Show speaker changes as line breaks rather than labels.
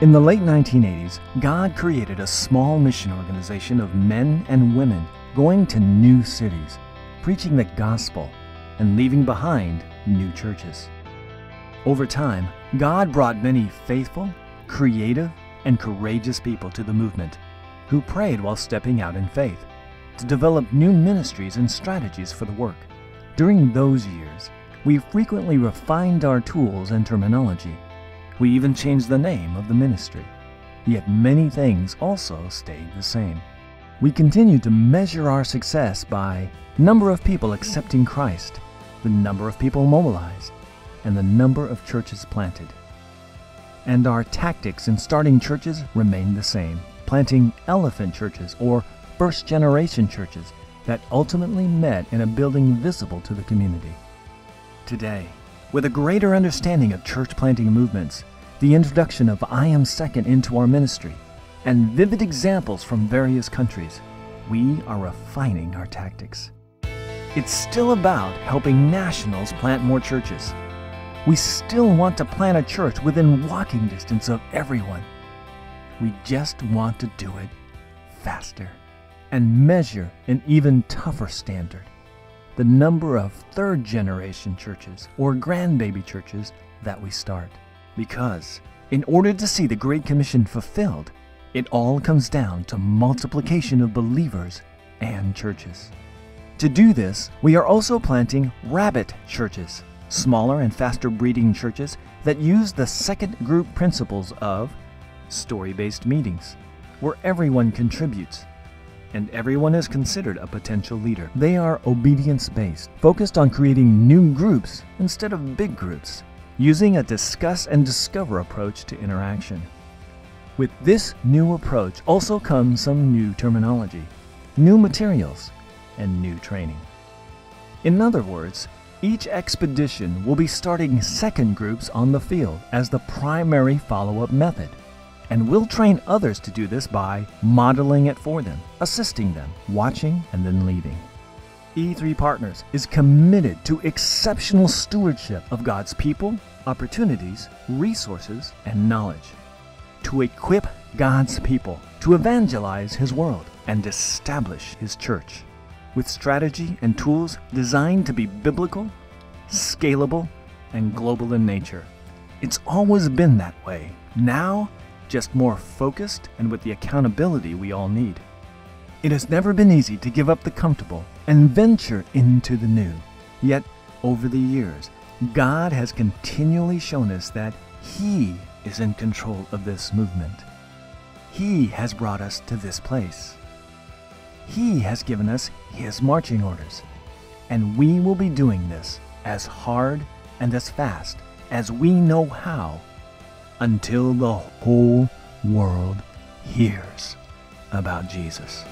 In the late 1980s, God created a small mission organization of men and women going to new cities, preaching the gospel, and leaving behind new churches. Over time, God brought many faithful, creative, and courageous people to the movement who prayed while stepping out in faith to develop new ministries and strategies for the work. During those years, we frequently refined our tools and terminology. We even changed the name of the ministry. Yet many things also stayed the same. We continued to measure our success by number of people accepting Christ, the number of people mobilized, and the number of churches planted. And our tactics in starting churches remained the same, planting elephant churches or first-generation churches that ultimately met in a building visible to the community. Today, with a greater understanding of church planting movements, the introduction of I Am Second into our ministry, and vivid examples from various countries, we are refining our tactics. It's still about helping nationals plant more churches. We still want to plant a church within walking distance of everyone. We just want to do it faster and measure an even tougher standard: the number of third-generation churches or grandbaby churches that we start. Because in order to see the Great Commission fulfilled, it all comes down to multiplication of believers and churches. To do this, we are also planting rabbit churches, smaller and faster breeding churches that use the second group principles of story-based meetings, where everyone contributes and everyone is considered a potential leader. They are obedience-based, focused on creating new groups instead of big groups, using a discuss and discover approach to interaction. With this new approach also comes some new terminology, new materials, and new training. In other words, each expedition will be starting second groups on the field as the primary follow-up method, and we'll train others to do this by modeling it for them, assisting them, watching, and then leading. E3 Partners is committed to exceptional stewardship of God's people, opportunities, resources, and knowledge, to equip God's people to evangelize His world and establish His church, with strategy and tools designed to be biblical, scalable, and global in nature. It's always been that way. Now, just more focused and with the accountability we all need. It has never been easy to give up the comfortable and venture into the new. Yet, over the years, God has continually shown us that He is in control of this movement. He has brought us to this place. He has given us His marching orders, and we will be doing this as hard and as fast as we know how until the whole world hears about Jesus.